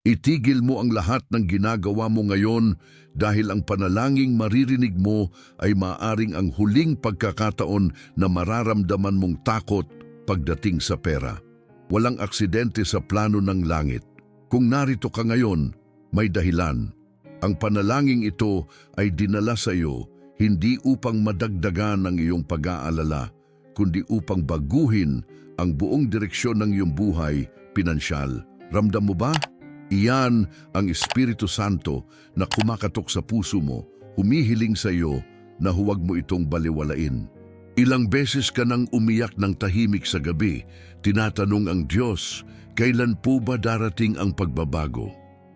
Itigil mo ang lahat ng ginagawa mo ngayon dahil ang panalangin maririnig mo ay maaring ang huling pagkakataon na mararamdaman mong takot pagdating sa pera. Walang aksidente sa plano ng langit. Kung narito ka ngayon, may dahilan. Ang panalangin ito ay dinala sa iyo hindi upang madagdagan ang iyong pag-aalala, kundi upang baguhin ang buong direksyon ng iyong buhay, pinansyal. Ramdam mo ba? Iyan ang Espiritu Santo na kumakatok sa puso mo, humihiling sa iyo na huwag mo itong baliwalain. Ilang beses ka nang umiyak ng tahimik sa gabi, tinatanong ang Diyos, kailan po ba darating ang pagbabago?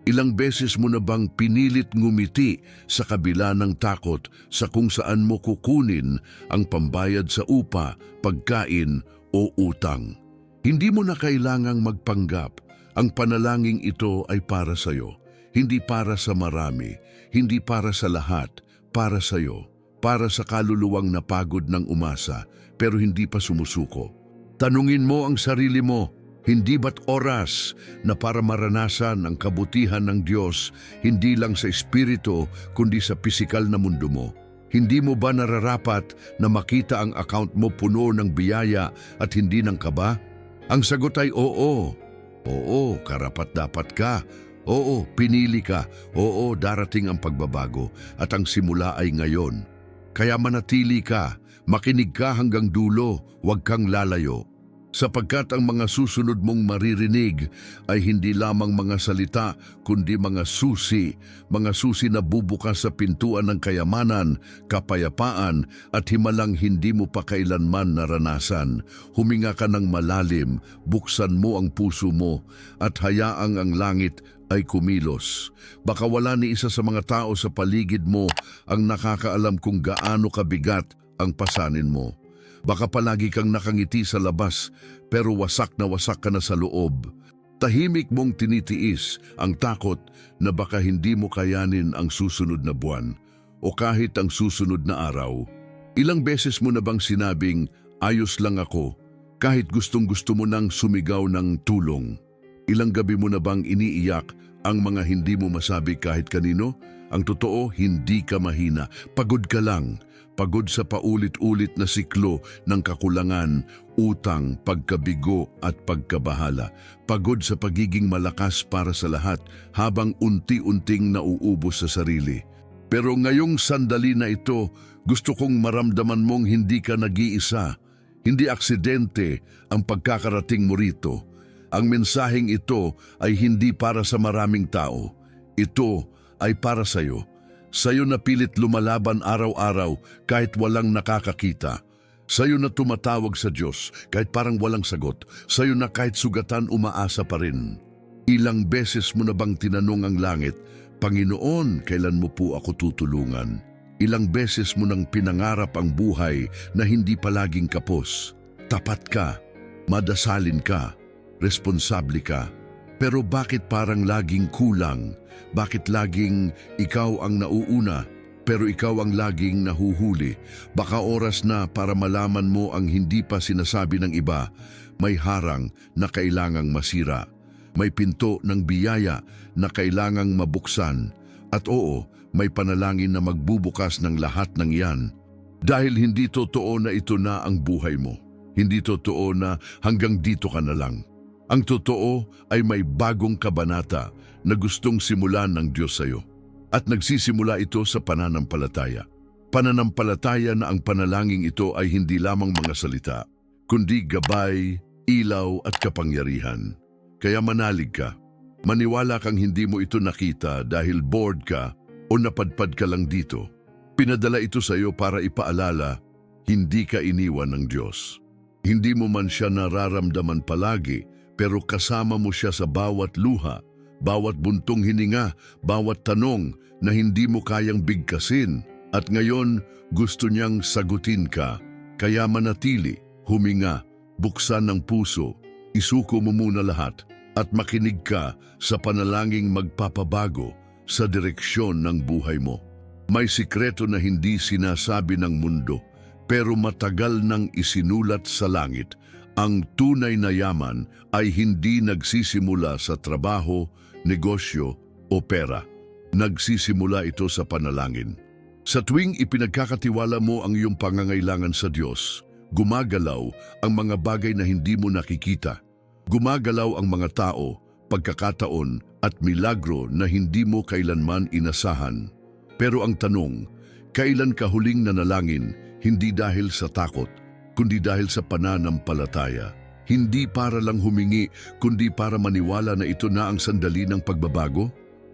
Ilang beses mo na bang pinilit ngumiti sa kabila ng takot sa kung saan mo kukunin ang pambayad sa upa, pagkain o utang? Hindi mo na kailangang magpanggap. Ang panalangin ito ay para sa iyo, hindi para sa marami, hindi para sa lahat, para sa iyo, para sa kaluluwang napagod ng umasa pero hindi pa sumusuko. Tanungin mo ang sarili mo, hindi ba't oras na para maranasan ang kabutihan ng Diyos hindi lang sa espiritu kundi sa pisikal na mundo mo? Hindi mo ba nararapat na makita ang account mo puno ng biyaya at hindi ng kaba? Ang sagot ay oo. Oo, karapat-dapat ka. Oo, pinili ka. Oo, darating ang pagbabago at ang simula ay ngayon. Kaya manatili ka, makinig ka hanggang dulo, huwag kang lalayo. Sapagkat ang mga susunod mong maririnig ay hindi lamang mga salita, kundi mga susi na bubukas sa pintuan ng kayamanan, kapayapaan at himalang hindi mo pa kailanman naranasan. Huminga ka ng malalim, buksan mo ang puso mo at hayaang ang langit ay kumilos. Baka wala ni isa sa mga tao sa paligid mo ang nakakaalam kung gaano kabigat ang pasanin mo. Baka palagi kang nakangiti sa labas pero wasak ka na sa loob. Tahimik mong tinitiis ang takot na baka hindi mo kayanin ang susunod na buwan o kahit ang susunod na araw. Ilang beses mo na bang sinabing, ayos lang ako, kahit gustong-gusto mo nang sumigaw ng tulong? Ilang gabi mo na bang iniiyak ang mga hindi mo masabi kahit kanino? Ang totoo, hindi ka mahina. Pagod ka lang. Pagod sa paulit-ulit na siklo ng kakulangan, utang, pagkabigo at pagkabahala. Pagod sa pagiging malakas para sa lahat habang unti-unting nauubos sa sarili. Pero ngayong sandali na ito, gusto kong maramdaman mong hindi ka nag-iisa. Hindi aksidente ang pagkakarating mo rito. Ang mensaheng ito ay hindi para sa maraming tao. Ito ay para sa iyo. Sa'yo na pilit lumalaban araw-araw kahit walang nakakakita. Sa'yo na tumatawag sa Diyos kahit parang walang sagot. Sa'yo na kahit sugatan umaasa pa rin. Ilang beses mo na bang tinanong ang langit, Panginoon, kailan mo po ako tutulungan? Ilang beses mo nang pinangarap ang buhay na hindi palaging kapos. Tapat ka, madasalin ka, responsable ka. Pero bakit parang laging kulang? Bakit laging ikaw ang nauuna, pero ikaw ang laging nahuhuli? Baka oras na para malaman mo ang hindi pa sinasabi ng iba. May harang na kailangang masira. May pinto ng biyaya na kailangang mabuksan. At oo, may panalangin na magbubukas ng lahat ng iyan. Dahil hindi totoo na ito na ang buhay mo. Hindi totoo na hanggang dito ka na lang. Ang totoo ay may bagong kabanata na gustong simulan ng Diyos sa iyo. At nagsisimula ito sa pananampalataya. Pananampalataya na ang panalangin ito ay hindi lamang mga salita, kundi gabay, ilaw at kapangyarihan. Kaya manalig ka. Maniwala kang hindi mo ito nakita dahil bored ka o napadpad ka lang dito. Pinadala ito sa iyo para ipaalala, hindi ka iniwan ng Diyos. Hindi mo man siya nararamdaman palagi, pero kasama mo siya sa bawat luha, bawat buntong hininga, bawat tanong na hindi mo kayang bigkasin. At ngayon, gusto niyang sagutin ka. Kaya manatili, huminga, buksan ng puso, isuko mo muna lahat, at makinig ka sa panalangin magpapabago sa direksyon ng buhay mo. May sikreto na hindi sinasabi ng mundo, pero matagal nang isinulat sa langit. Ang tunay na yaman ay hindi nagsisimula sa trabaho, negosyo o pera. Nagsisimula ito sa panalangin. Sa tuwing ipinagkakatiwala mo ang iyong pangangailangan sa Diyos, gumagalaw ang mga bagay na hindi mo nakikita. Gumagalaw ang mga tao, pagkakataon at milagro na hindi mo kailanman inasahan. Pero ang tanong, kailan ka huling nanalangin hindi dahil sa takot, kundi dahil sa pananampalataya? Hindi para lang humingi, kundi para maniwala na ito na ang sandali ng pagbabago?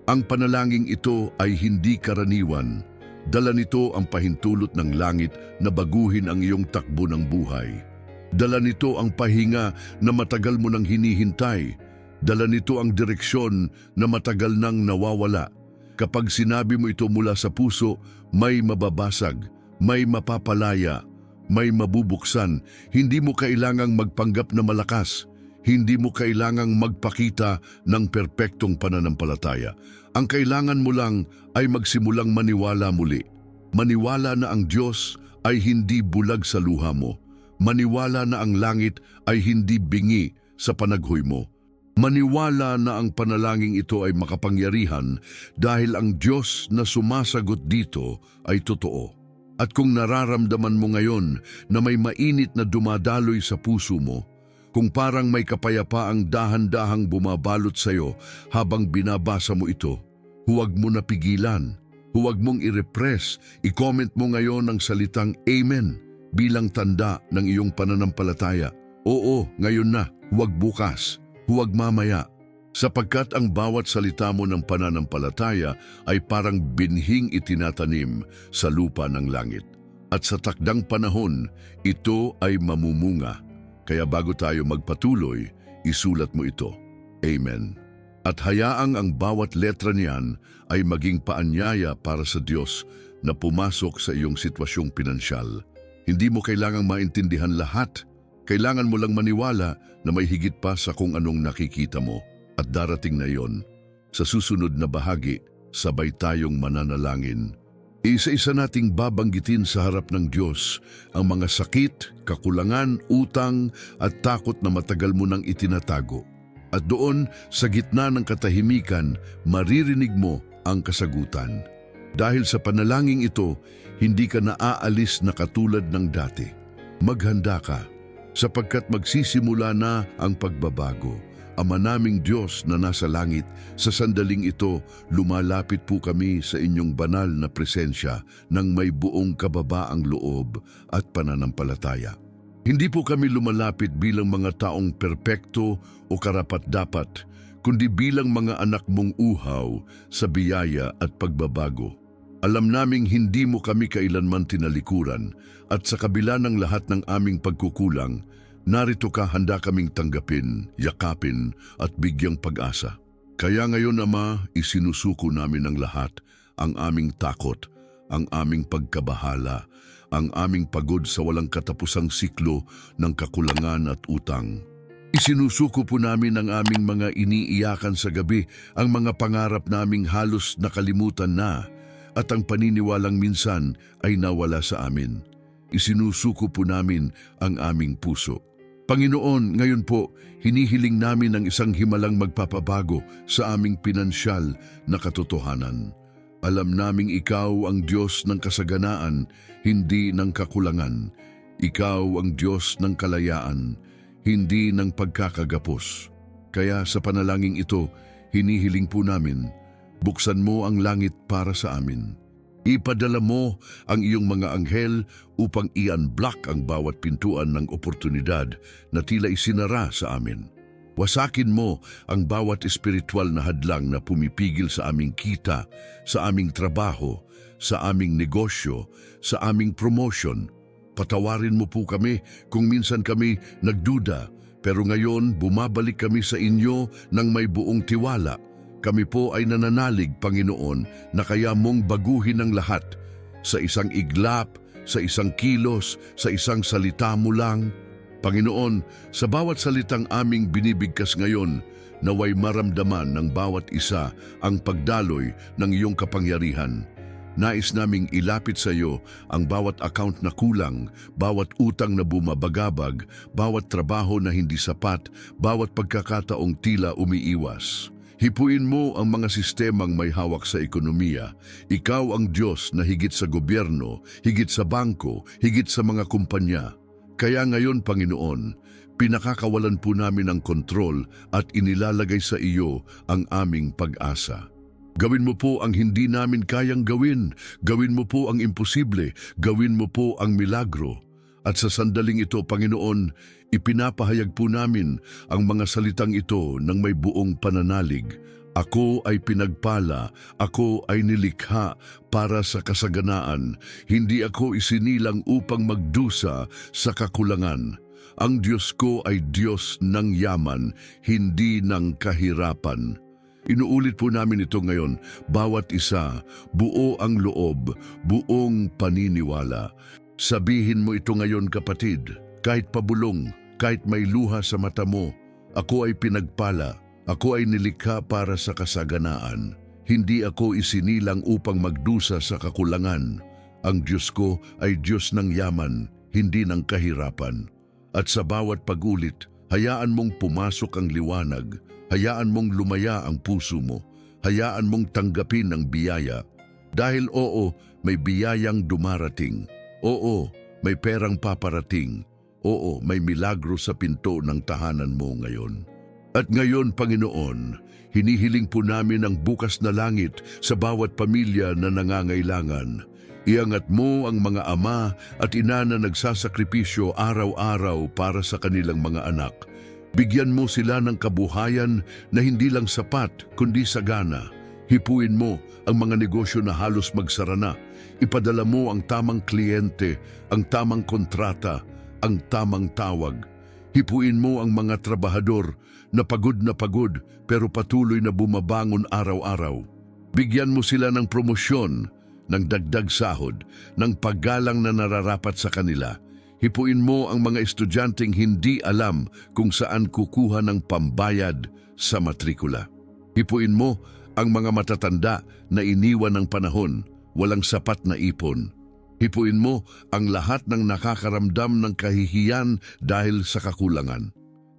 Ang panalangin ito ay hindi karaniwan. Dala nito ang pahintulot ng langit na baguhin ang iyong takbo ng buhay. Dala nito ang pahinga na matagal mo nang hinihintay. Dala nito ang direksyon na matagal nang nawawala. Kapag sinabi mo ito mula sa puso, may mababasag, may mapapalaya, may mabubuksan. Hindi mo kailangang magpanggap na malakas. Hindi mo kailangang magpakita ng perpektong pananampalataya. Ang kailangan mo lang ay magsimulang maniwala muli. Maniwala na ang Diyos ay hindi bulag sa luha mo. Maniwala na ang langit ay hindi bingi sa panaghoy mo. Maniwala na ang panalangin ito ay makapangyarihan dahil ang Diyos na sumasagot dito ay totoo. At kung nararamdaman mo ngayon na may mainit na dumadaloy sa puso mo, kung parang may kapayapaang dahan-dahang bumabalot sa iyo habang binabasa mo ito, huwag mo na pigilan. Huwag mong i-repress. I-comment mo ngayon ang salitang Amen bilang tanda ng iyong pananampalataya. Oo, ngayon na. Huwag bukas. Huwag mamaya. Sapagkat ang bawat salita mo ng pananampalataya ay parang binhing itinatanim sa lupa ng langit. At sa takdang panahon, ito ay mamumunga. Kaya bago tayo magpatuloy, isulat mo ito. Amen. At hayaang ang bawat letra niyan ay maging paanyaya para sa Diyos na pumasok sa iyong sitwasyong pinansyal. Hindi mo kailangang maintindihan lahat. Kailangan mo lang maniwala na may higit pa sa kung anong nakikita mo. At darating na iyon, sa susunod na bahagi, sabay tayong mananalangin. Isa-isa nating babanggitin sa harap ng Diyos ang mga sakit, kakulangan, utang at takot na matagal mo nang itinatago. At doon, sa gitna ng katahimikan, maririnig mo ang kasagutan. Dahil sa panalangin ito, hindi ka naaalis na katulad ng dati. Maghanda ka, sapagkat magsisimula na ang pagbabago. Ama naming Diyos na nasa langit, sa sandaling ito, lumalapit po kami sa inyong banal na presensya ng may buong kababaang loob at pananampalataya. Hindi po kami lumalapit bilang mga taong perpekto o karapat-dapat, kundi bilang mga anak mong uhaw sa biyaya at pagbabago. Alam naming hindi mo kami kailanman tinalikuran at sa kabila ng lahat ng aming pagkukulang, narito ka, handa kaming tanggapin, yakapin at bigyang pag-asa. Kaya ngayon, Ama, isinusuko namin ang lahat, ang aming takot, ang aming pagkabahala, ang aming pagod sa walang katapusang siklo ng kakulangan at utang. Isinusuko po namin ang aming mga iniiyakan sa gabi, ang mga pangarap naming halos nakalimutan na, at ang paniniwalang minsan ay nawala sa amin. Isinusuko po namin ang aming puso. Panginoon, ngayon po, hinihiling namin ang isang himalang magpapabago sa aming pinansyal na katotohanan. Alam naming Ikaw ang Diyos ng kasaganaan, hindi ng kakulangan. Ikaw ang Diyos ng kalayaan, hindi ng pagkakagapos. Kaya sa panalangin ito, hinihiling po namin, buksan mo ang langit para sa amin. Ipadala mo ang iyong mga anghel upang i-unblock ang bawat pintuan ng oportunidad na tila isinara sa amin. Wasakin mo ang bawat espiritual na hadlang na pumipigil sa aming kita, sa aming trabaho, sa aming negosyo, sa aming promotion. Patawarin mo po kami kung minsan kami nagduda, pero ngayon bumabalik kami sa inyo ng may buong tiwala. Kami po ay nananalig, Panginoon, na kaya mong baguhin ang lahat. Sa isang iglap, sa isang kilos, sa isang salita mo lang. Panginoon, sa bawat salitang aming binibigkas ngayon, naway maramdaman ng bawat isa ang pagdaloy ng iyong kapangyarihan. Nais naming ilapit sa iyo ang bawat account na kulang, bawat utang na bumabagabag, bawat trabaho na hindi sapat, bawat pagkakataong tila umiiwas. Hipuin mo ang mga sistemang may hawak sa ekonomiya. Ikaw ang Diyos na higit sa gobyerno, higit sa bangko, higit sa mga kumpanya. Kaya ngayon, Panginoon, pinakakawalan po namin ang kontrol at inilalagay sa iyo ang aming pag-asa. Gawin mo po ang hindi namin kayang gawin. Gawin mo po ang imposible. Gawin mo po ang milagro. At sa sandaling ito, Panginoon, ipinapahayag po namin ang mga salitang ito ng may buong pananalig. Ako ay pinagpala, ako ay nilikha para sa kasaganaan. Hindi ako isinilang upang magdusa sa kakulangan. Ang Diyos ko ay Diyos ng yaman, hindi ng kahirapan. Inuulit po namin ito ngayon, bawat isa, buo ang loob, buong paniniwala. Sabihin mo ito ngayon, kapatid, kahit pabulong, kahit may luha sa mata mo, ako ay pinagpala, ako ay nilikha para sa kasaganaan. Hindi ako isinilang upang magdusa sa kakulangan. Ang Diyos ko ay Diyos ng yaman, hindi ng kahirapan. At sa bawat pagulit, hayaan mong pumasok ang liwanag, hayaan mong lumaya ang puso mo, hayaan mong tanggapin ang biyaya. Dahil oo, may biyayang dumarating. Oo, may perang paparating. Oo, may milagro sa pinto ng tahanan mo ngayon. At ngayon, Panginoon, hinihiling po namin ang bukas na langit sa bawat pamilya na nangangailangan. Iangat mo ang mga ama at ina na nagsasakripisyo araw-araw para sa kanilang mga anak. Bigyan mo sila ng kabuhayan na hindi lang sapat kundi sagana. Hipuin mo ang mga negosyo na halos magsara na. Ipadala mo ang tamang kliyente, ang tamang kontrata, ang tamang tawag. Hipuin mo ang mga trabahador na pagod pero patuloy na bumabangon araw-araw. Bigyan mo sila ng promosyon, ng dagdag sahod, ng paggalang na nararapat sa kanila. Hipuin mo ang mga estudyanteng hindi alam kung saan kukuha ng pambayad sa matrikula. Hipuin mo ang mga matatanda na iniwan ng panahon, walang sapat na ipon. Hipuin mo ang lahat ng nakakaramdam ng kahihiyan dahil sa kakulangan.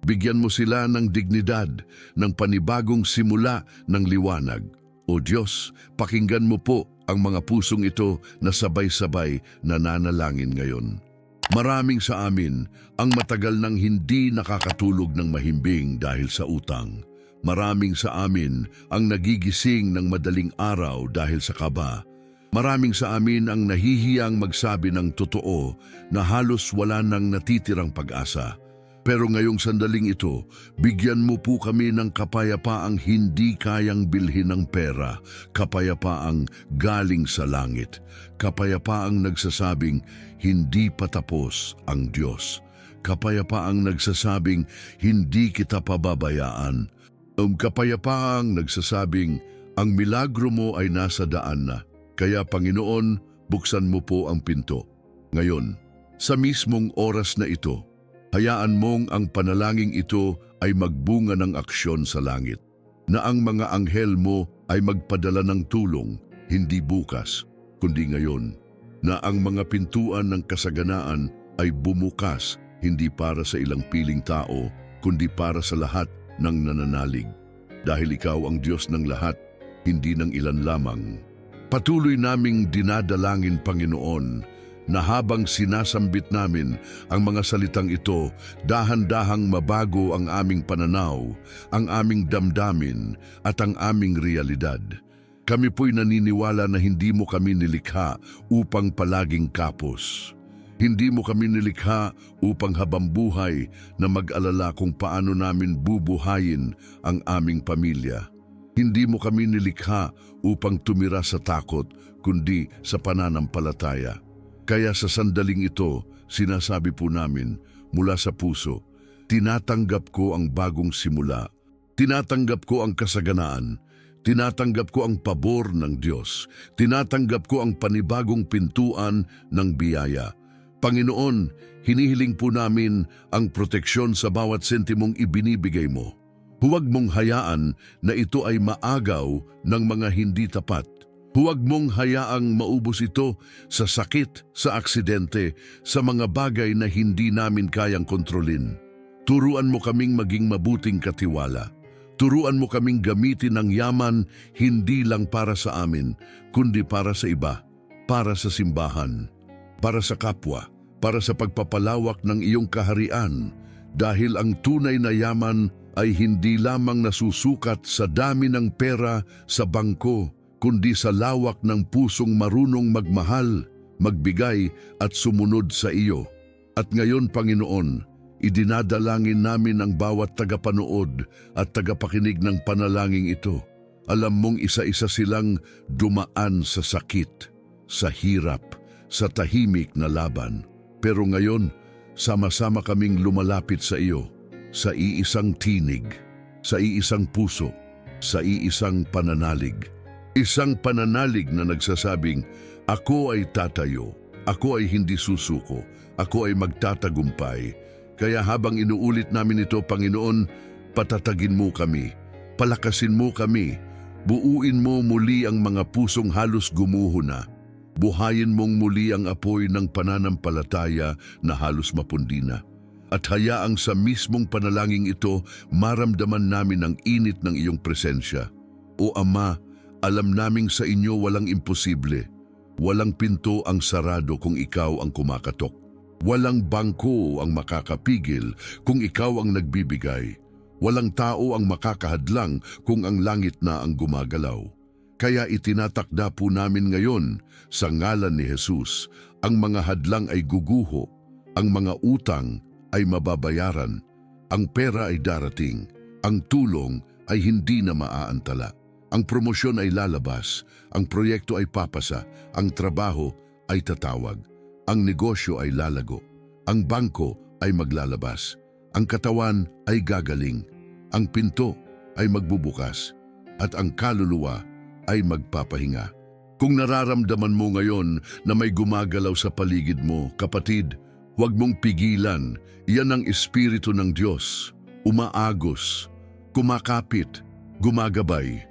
Bigyan mo sila ng dignidad, ng panibagong simula ng liwanag. O Diyos, pakinggan mo po ang mga pusong ito na sabay-sabay nananalangin ngayon. Maraming sa amin ang matagal nang hindi nakakatulog ng mahimbing dahil sa utang. Maraming sa amin ang nagigising ng madaling araw dahil sa kaba. Maraming sa amin ang nahihiyang magsabi ng totoo na halos wala nang natitirang pag-asa. Pero ngayong sandaling ito, bigyan mo po kami ng kapayapaang hindi kayang bilhin ng pera, kapayapaang galing sa langit, kapayapaang nagsasabing hindi pa tapos ang Diyos, kapayapaang nagsasabing hindi kita pababayaan, kapayapaang nagsasabing ang milagro mo ay nasa daan na. Kaya Panginoon, buksan mo po ang pinto. Ngayon, sa mismong oras na ito, hayaan mong ang panalangin ito ay magbunga ng aksyon sa langit, na ang mga anghel mo ay magpadala ng tulong, hindi bukas, kundi ngayon, na ang mga pintuan ng kasaganaan ay bumukas, hindi para sa ilang piling tao, kundi para sa lahat ng nananalig. Dahil ikaw ang Diyos ng lahat, hindi ng ilan lamang. Patuloy naming dinadalangin, Panginoon, na habang sinasambit namin ang mga salitang ito, dahan-dahang mabago ang aming pananaw, ang aming damdamin at ang aming realidad. Kami po'y naniniwala na hindi mo kami nilikha upang palaging kapos. Hindi mo kami nilikha upang habambuhay na mag-alala kung paano namin bubuhayin ang aming pamilya. Hindi mo kami nilikha upang tumira sa takot, kundi sa pananampalataya. Kaya sa sandaling ito, sinasabi po namin mula sa puso, tinatanggap ko ang bagong simula, tinatanggap ko ang kasaganaan, tinatanggap ko ang pabor ng Diyos, tinatanggap ko ang panibagong pintuan ng biyaya. Panginoon, hinihiling po namin ang proteksyon sa bawat sentimong ibinibigay mo. Huwag mong hayaan na ito ay maagaw ng mga hindi tapat. Huwag mong hayaang maubos ito sa sakit, sa aksidente, sa mga bagay na hindi namin kayang kontrolin. Turuan mo kaming maging mabuting katiwala. Turuan mo kaming gamitin ang yaman hindi lang para sa amin, kundi para sa iba, para sa simbahan, para sa kapwa, para sa pagpapalawak ng iyong kaharian. Dahil ang tunay na yaman ay hindi lamang nasusukat sa dami ng pera sa bangko, kundi sa lawak ng pusong marunong magmahal, magbigay at sumunod sa iyo. At ngayon, Panginoon, idinadalangin namin ang bawat tagapanood at tagapakinig ng panalangin ito. Alam mong isa-isa silang dumaan sa sakit, sa hirap, sa tahimik na laban. Pero ngayon, sama-sama kaming lumalapit sa iyo, sa iisang tinig, sa iisang puso, sa iisang pananalig. Isang pananalig na nagsasabing, ako ay tatayo, ako ay hindi susuko, ako ay magtatagumpay. Kaya habang inuulit namin ito, Panginoon, patatagin mo kami, palakasin mo kami, buuin mo muli ang mga pusong halos gumuho na. Buhayin mong muli ang apoy ng pananampalataya na halos mapundi na. At hayaang sa mismong panalangin ito, maramdaman namin ang init ng iyong presensya. O Ama, alam naming sa inyo walang imposible. Walang pinto ang sarado kung ikaw ang kumakatok. Walang bangko ang makakapigil kung ikaw ang nagbibigay. Walang tao ang makakahadlang kung ang langit na ang gumagalaw. Kaya itinatakda po namin ngayon sa ngalan ni Jesus, ang mga hadlang ay guguho, ang mga utang ay mababayaran, ang pera ay darating, ang tulong ay hindi na maaantala, ang promosyon ay lalabas, ang proyekto ay papasa, ang trabaho ay tatawag, ang negosyo ay lalago, ang bangko ay maglalabas, ang katawan ay gagaling, ang pinto ay magbubukas, at ang kaluluwa ay magpapahinga. Kung nararamdaman mo ngayon na may gumagalaw sa paligid mo, kapatid, huwag mong pigilan. Yan ang Espiritu ng Diyos. Umaagos, kumakapit, gumagabay.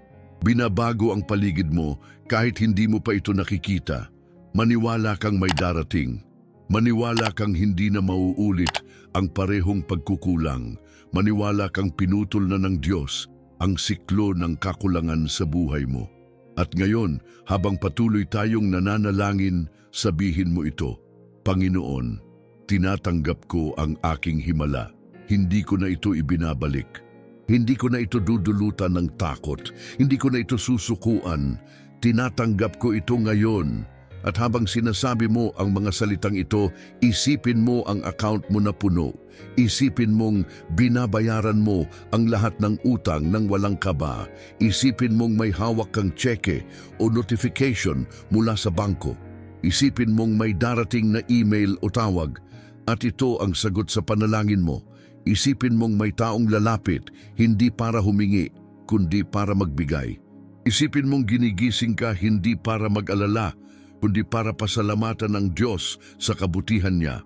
Binabago ang paligid mo kahit hindi mo pa ito nakikita. Maniwala kang may darating. Maniwala kang hindi na mauulit ang parehong pagkukulang. Maniwala kang pinutol na ng Diyos ang siklo ng kakulangan sa buhay mo. At ngayon, habang patuloy tayong nananalangin, sabihin mo ito, Panginoon, tinatanggap ko ang aking himala. Hindi ko na ito ibinabalik. Hindi ko na ito dudulutan ng takot. Hindi ko na ito susukuan. Tinatanggap ko ito ngayon. At habang sinasabi mo ang mga salitang ito, isipin mo ang account mo na puno. Isipin mong binabayaran mo ang lahat ng utang nang walang kaba. Isipin mong may hawak kang tseke o notification mula sa bangko. Isipin mong may darating na email o tawag at ito ang sagot sa panalangin mo. Isipin mong may taong lalapit, hindi para humingi, kundi para magbigay. Isipin mong ginigising ka hindi para mag-alala, kundi para pasalamatan ng Diyos sa kabutihan niya.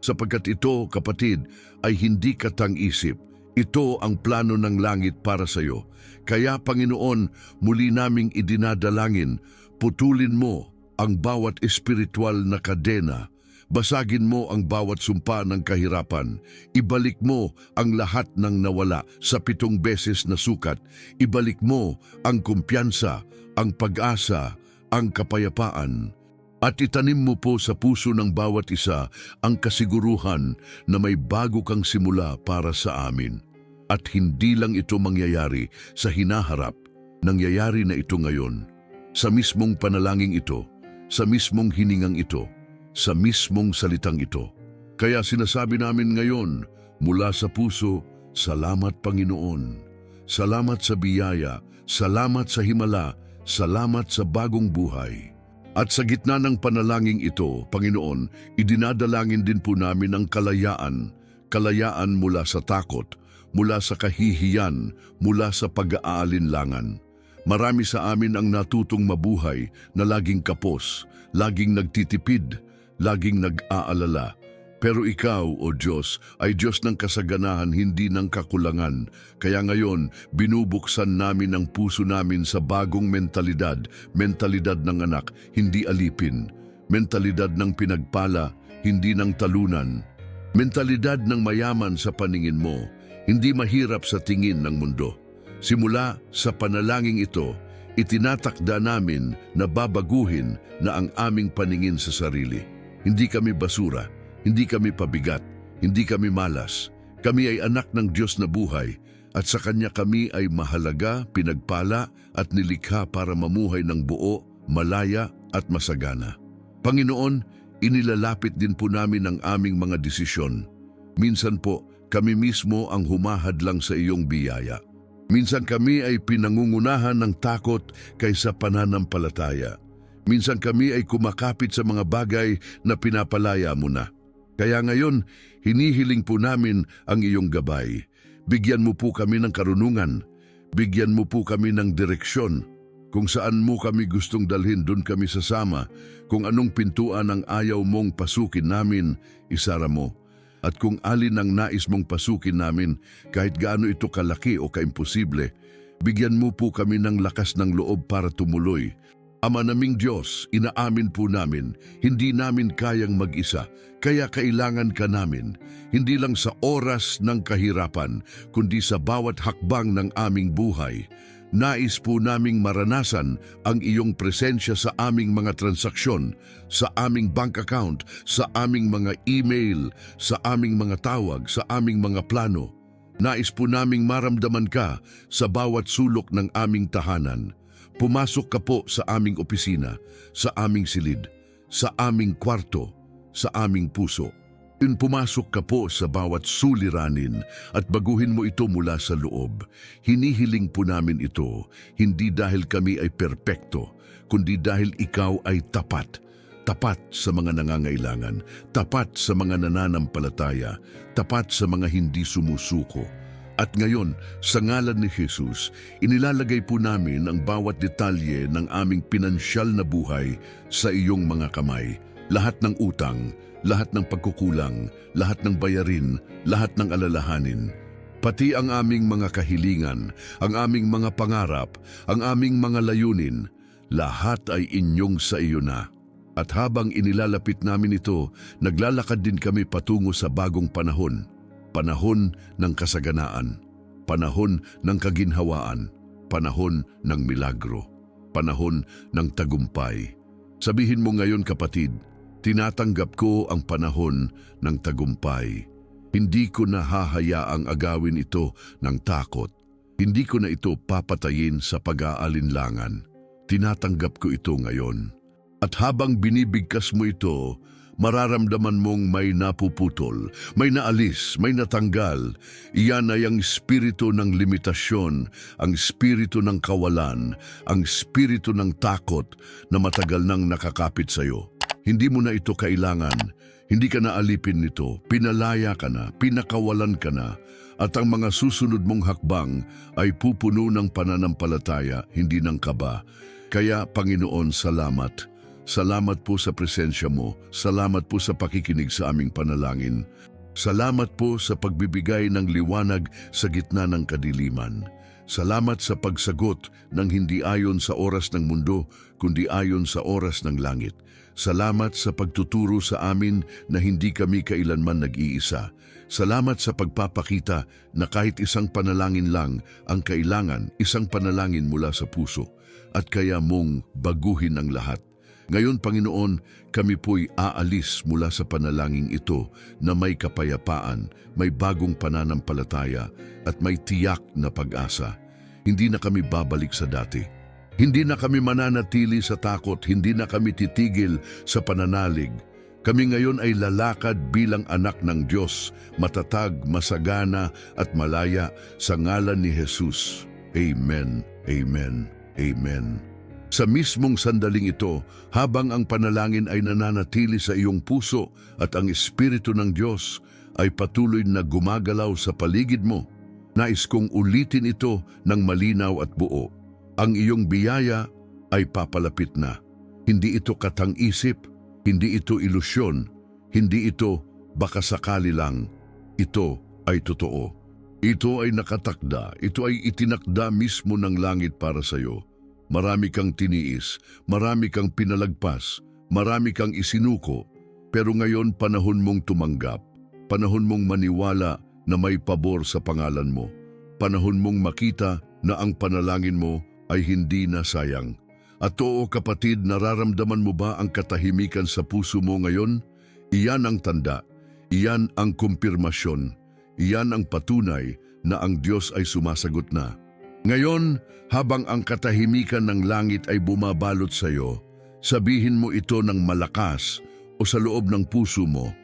Sapagkat ito, kapatid, ay hindi katang-isip. Ito ang plano ng langit para sa iyo. Kaya, Panginoon, muli naming idinadalangin, putulin mo ang bawat espiritual na kadena. Basagin mo ang bawat sumpa ng kahirapan. Ibalik mo ang lahat ng nawala sa 7 beses na sukat. Ibalik mo ang kumpiyansa, ang pag-asa, ang kapayapaan. At itanim mo po sa puso ng bawat isa ang kasiguruhan na may bago kang simula para sa amin. At hindi lang ito mangyayari sa hinaharap, nangyayari na ito ngayon. Sa mismong panalangin ito, sa mismong hiningang ito, sa mismong salitang ito. Kaya sinasabi namin ngayon, mula sa puso, salamat Panginoon. Salamat sa biyaya, salamat sa himala, salamat sa bagong buhay. At sa gitna ng panalangin ito, Panginoon, idinadalangin din po namin ang kalayaan, kalayaan mula sa takot, mula sa kahihiyan, mula sa pag-aalinlangan. Marami sa amin ang natutong mabuhay na laging kapos, laging nagtitipid, laging nag-aalala. Pero ikaw, O Diyos, ay Diyos ng kasaganahan, hindi ng kakulangan. Kaya ngayon, binubuksan namin ang puso namin sa bagong mentalidad, mentalidad ng anak, hindi alipin. Mentalidad ng pinagpala, hindi ng talunan. Mentalidad ng mayaman sa paningin mo, hindi mahirap sa tingin ng mundo. Simula sa panalangin ito, itinatakda namin na babaguhin na ang aming paningin sa sarili. Hindi kami basura, hindi kami pabigat, hindi kami malas. Kami ay anak ng Diyos na buhay at sa Kanya kami ay mahalaga, pinagpala at nilikha para mamuhay ng buo, malaya at masagana. Panginoon, inilalapit din po namin ang aming mga desisyon. Minsan po, kami mismo ang humahadlang sa iyong biyaya. Minsan kami ay pinangungunahan ng takot kaysa pananampalataya. Minsan kami ay kumakapit sa mga bagay na pinapalaya mo na. Kaya ngayon, hinihiling po namin ang iyong gabay. Bigyan mo po kami ng karunungan. Bigyan mo po kami ng direksyon. Kung saan mo kami gustong dalhin, doon kami sasama. Kung anong pintuan ang ayaw mong pasukin namin, isara mo. At kung alin ang nais mong pasukin namin, kahit gaano ito kalaki o kaimposible, bigyan mo po kami ng lakas ng loob para tumuloy. Ama naming Diyos, inaamin po namin, hindi namin kayang mag-isa, kaya kailangan ka namin, hindi lang sa oras ng kahirapan, kundi sa bawat hakbang ng aming buhay. Nais po naming maranasan ang iyong presensya sa aming mga transaksyon, sa aming bank account, sa aming mga email, sa aming mga tawag, sa aming mga plano. Nais po naming maramdaman ka sa bawat sulok ng aming tahanan. Pumasok ka po sa aming opisina, sa aming silid, sa aming kwarto, sa aming puso. Pumasok ka po sa bawat suliranin at baguhin mo ito mula sa loob. Hinihiling po namin ito, hindi dahil kami ay perpekto, kundi dahil ikaw ay tapat. Tapat sa mga nangangailangan, tapat sa mga nananampalataya, tapat sa mga hindi sumusuko. At ngayon, sa ngalan ni Jesus, inilalagay po namin ang bawat detalye ng aming pinansyal na buhay sa iyong mga kamay. Lahat ng utang, lahat ng pagkukulang, lahat ng bayarin, lahat ng alalahanin. Pati ang aming mga kahilingan, ang aming mga pangarap, ang aming mga layunin, lahat ay inyong sa iyo na. At habang inilalapit namin ito, naglalakad din kami patungo sa bagong panahon. Panahon ng kasaganaan, panahon ng kaginhawaan, panahon ng milagro, panahon ng tagumpay. Sabihin mo ngayon kapatid, tinatanggap ko ang panahon ng tagumpay. Hindi ko na hahayaang agawin ito ng takot. Hindi ko na ito papatayin sa pag-aalinlangan. Tinatanggap ko ito ngayon. At habang binibigkas mo ito, mararamdaman mong may napuputol, may naalis, may natanggal. Iyan ay ang espiritu ng limitasyon, ang espiritu ng kawalan, ang espiritu ng takot na matagal nang nakakapit sa iyo. Hindi mo na ito kailangan, hindi ka na alipin nito, pinalaya ka na, pinakawalan ka na, at ang mga susunod mong hakbang ay pupuno ng pananampalataya, hindi ng kaba. Kaya Panginoon, salamat. Salamat po sa presensya mo. Salamat po sa pakikinig sa aming panalangin. Salamat po sa pagbibigay ng liwanag sa gitna ng kadiliman. Salamat sa pagsagot ng hindi ayon sa oras ng mundo, kundi ayon sa oras ng langit. Salamat sa pagtuturo sa amin na hindi kami kailanman nag-iisa. Salamat sa pagpapakita na kahit isang panalangin lang ang kailangan, isang panalangin mula sa puso, at kaya mong baguhin ang lahat. Ngayon, Panginoon, kami po'y aalis mula sa panalangin ito na may kapayapaan, may bagong pananampalataya at may tiyak na pag-asa. Hindi na kami babalik sa dati. Hindi na kami mananatili sa takot, hindi na kami titigil sa pananalig. Kami ngayon ay lalakad bilang anak ng Diyos, matatag, masagana at malaya sa ngalan ni Jesus. Amen, Amen, Amen. Sa mismong sandaling ito, habang ang panalangin ay nananatili sa iyong puso at ang Espiritu ng Diyos ay patuloy na gumagalaw sa paligid mo, nais kong ulitin ito ng malinaw at buo. Ang iyong biyaya ay papalapit na. Hindi ito katang-isip, hindi ito ilusyon, hindi ito baka sakali lang. Ito ay totoo. Ito ay nakatakda, ito ay itinakda mismo ng langit para sa iyo. Marami kang tiniis, marami kang pinalagpas, marami kang isinuko, pero ngayon panahon mong tumanggap, panahon mong maniwala na may pabor sa pangalan mo, panahon mong makita na ang panalangin mo ay hindi na sayang. At oo kapatid, nararamdaman mo ba ang katahimikan sa puso mo ngayon? Iyan ang tanda, iyan ang kumpirmasyon, iyan ang patunay na ang Diyos ay sumasagot na. Ngayon, habang ang katahimikan ng langit ay bumabalot sa iyo, sabihin mo ito ng malakas o sa loob ng puso mo,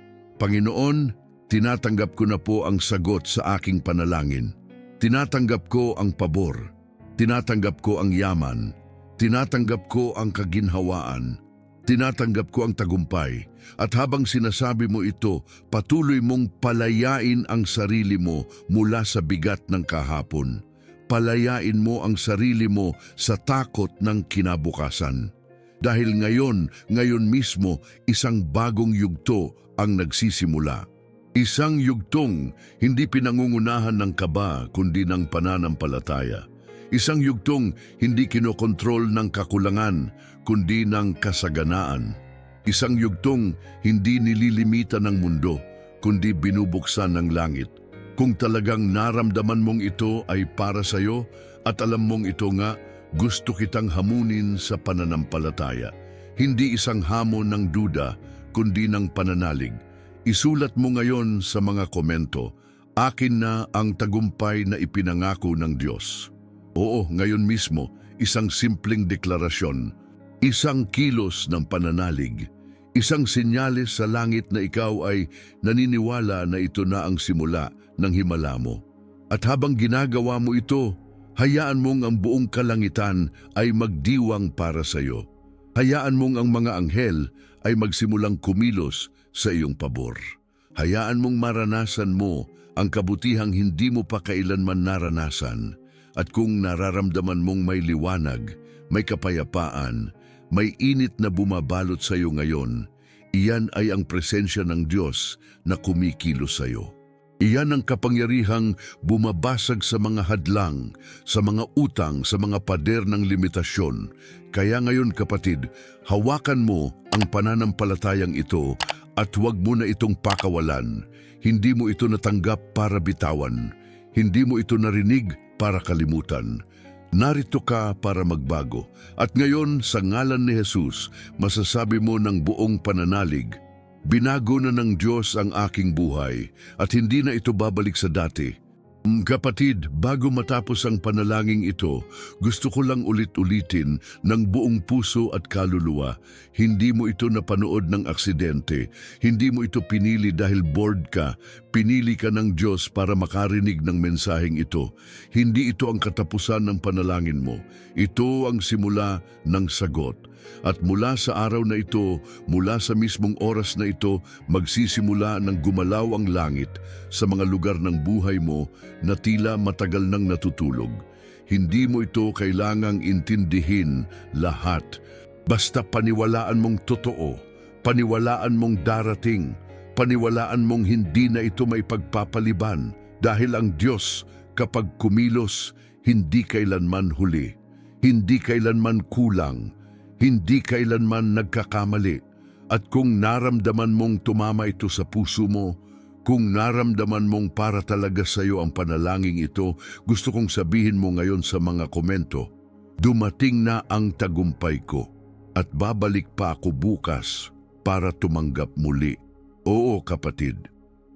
Panginoon, tinatanggap ko na po ang sagot sa aking panalangin. Tinatanggap ko ang pabor. Tinatanggap ko ang yaman. Tinatanggap ko ang kaginhawaan. Tinatanggap ko ang tagumpay. At habang sinasabi mo ito, patuloy mong palayain ang sarili mo mula sa bigat ng kahapon. Palayain mo ang sarili mo sa takot ng kinabukasan. Dahil ngayon mismo, isang bagong yugto ang nagsisimula. Isang yugtong hindi pinangungunahan ng kaba kundi ng pananampalataya. Isang yugtong hindi kinokontrol ng kakulangan kundi ng kasaganaan. Isang yugtong hindi nililimita ng mundo kundi binubuksan ng langit. Kung talagang naramdaman mong ito ay para sa iyo at alam mong ito nga, gusto kitang hamunin sa pananampalataya. Hindi isang hamon ng duda kundi ng pananalig. Isulat mo ngayon sa mga komento, akin na ang tagumpay na ipinangako ng Diyos. Oo, ngayon mismo, isang simpleng deklarasyon, isang kilos ng pananalig, isang senyales sa langit na ikaw ay naniniwala na ito na ang simula ng himala mo. At habang ginagawa mo ito, hayaan mong ang buong kalangitan ay magdiwang para sa iyo. Hayaan mong ang mga anghel ay magsimulang kumilos sa iyong pabor. Hayaan mong maranasan mo ang kabutihang hindi mo pa kailanman naranasan. At kung nararamdaman mong may liwanag, may kapayapaan, may init na bumabalot sa iyo ngayon, iyan ay ang presensya ng Diyos na kumikilos sa iyo. Iyan ang kapangyarihang bumabasag sa mga hadlang, sa mga utang, sa mga pader ng limitasyon. Kaya ngayon kapatid, hawakan mo ang pananampalatayang ito at huwag mo na itong pakawalan. Hindi mo ito natanggap para bitawan. Hindi mo ito narinig para kalimutan. Narito ka para magbago. At ngayon, sa ngalan ni Jesus, masasabi mo ng buong pananalig, binago na ng Diyos ang aking buhay at hindi na ito babalik sa dati. Kapatid, bago matapos ang panalangin ito, gusto ko lang ulit-ulitin ng buong puso at kaluluwa. Hindi mo ito napanood ng aksidente. Hindi mo ito pinili dahil bored ka. Pinili ka ng Diyos para makarinig ng mensaheng ito. Hindi ito ang katapusan ng panalangin mo. Ito ang simula ng sagot. At mula sa araw na ito, mula sa mismong oras na ito, magsisimula ng gumalaw ang langit sa mga lugar ng buhay mo na tila matagal nang natutulog. Hindi mo ito kailangang intindihin lahat. Basta paniwalaan mong totoo, paniwalaan mong darating, paniwalaan mong hindi na ito may pagpapaliban dahil ang Diyos kapag kumilos, hindi kailanman huli, hindi kailanman kulang, hindi kailanman nagkakamali. At kung naramdaman mong tumama ito sa puso mo, kung naramdaman mong para talaga sa iyo ang panalangin ito, gusto kong sabihin mo ngayon sa mga komento, dumating na ang tagumpay ko at babalik pa ako bukas para tumanggap muli. Oo kapatid,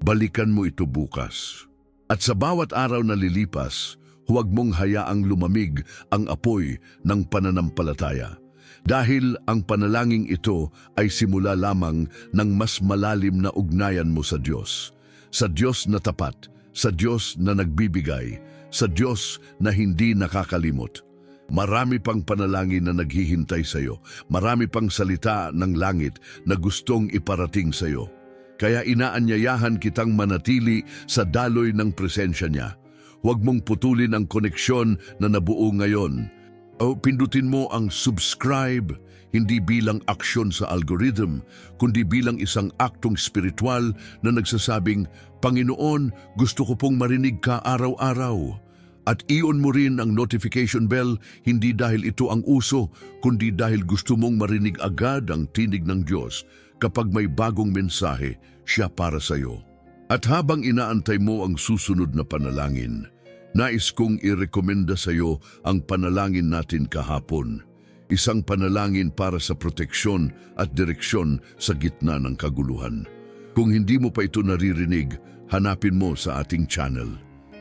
balikan mo ito bukas. At sa bawat araw na lilipas, huwag mong hayaang lumamig ang apoy ng pananampalataya. Dahil ang panalangin ito ay simula lamang ng mas malalim na ugnayan mo sa Diyos. Sa Diyos na tapat, sa Diyos na nagbibigay, sa Diyos na hindi nakakalimot. Marami pang panalangin na naghihintay sa iyo. Marami pang salita ng langit na gustong iparating sa iyo. Kaya inaanyayahan kitang manatili sa daloy ng presensya niya. Huwag mong putulin ang koneksyon na nabuo ngayon. O pindutin mo ang subscribe, hindi bilang aksyon sa algorithm, kundi bilang isang aktong spiritual na nagsasabing, Panginoon, gusto ko pong marinig ka araw-araw. At iyon mo rin ang notification bell, hindi dahil ito ang uso, kundi dahil gusto mong marinig agad ang tinig ng Diyos. Kapag may bagong mensahe, siya para sa iyo. At habang inaantay mo ang susunod na panalangin, Nais kong irekomenda sa iyo ang panalangin natin kahapon. Isang panalangin para sa proteksyon at direksyon sa gitna ng kaguluhan. Kung hindi mo pa ito naririnig, hanapin mo sa ating channel.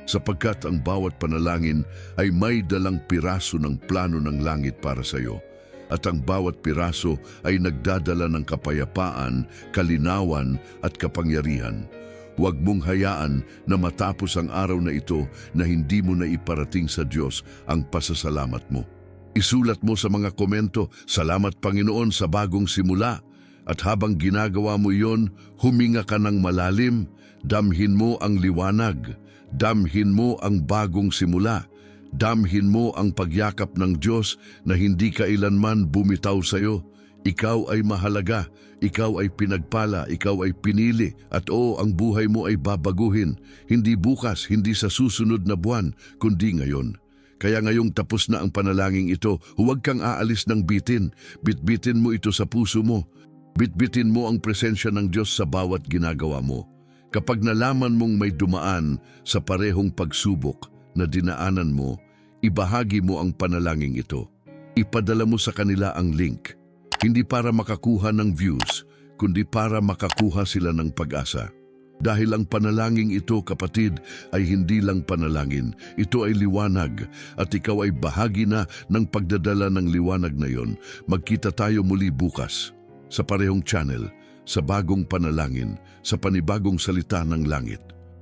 Sapagkat ang bawat panalangin ay may dalang piraso ng plano ng langit para sa iyo. At ang bawat piraso ay nagdadala ng kapayapaan, kalinawan at kapangyarihan. Huwag mong hayaan na matapos ang araw na ito na hindi mo na iparating sa Diyos ang pasasalamat mo. Isulat mo sa mga komento, "Salamat Panginoon sa bagong simula." At habang ginagawa mo iyon, huminga ka ng malalim, damhin mo ang liwanag, damhin mo ang bagong simula, damhin mo ang pagyakap ng Diyos na hindi kailanman bumitaw sa iyo. Ikaw ay mahalaga, ikaw ay pinagpala, ikaw ay pinili, at ang buhay mo ay babaguhin, hindi bukas, hindi sa susunod na buwan, kundi ngayon. Kaya ngayong tapos na ang panalangin ito, huwag kang aalis ng bitin, bitbitin mo ito sa puso mo, bitbitin mo ang presensya ng Diyos sa bawat ginagawa mo. Kapag nalaman mong may dumaan sa parehong pagsubok na dinaanan mo, ibahagi mo ang panalangin ito. Ipadala mo sa kanila ang link. Hindi para makakuha ng views, kundi para makakuha sila ng pag-asa. Dahil ang panalangin ito, kapatid, ay hindi lang panalangin. Ito ay liwanag at ikaw ay bahagi na ng pagdadala ng liwanag na yon. Magkita tayo muli bukas sa parehong channel, sa bagong panalangin, sa panibagong salita ng langit.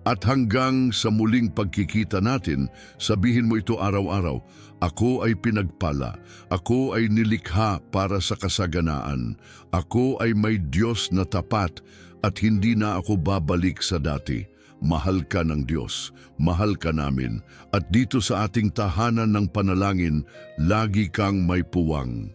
At hanggang sa muling pagkikita natin, sabihin mo ito araw-araw, "Ako ay pinagpala, ako ay nilikha para sa kasaganaan, ako ay may Diyos na tapat at hindi na ako babalik sa dati." Mahal ka ng Diyos, mahal ka namin, at dito sa ating tahanan ng panalangin, lagi kang may puwang.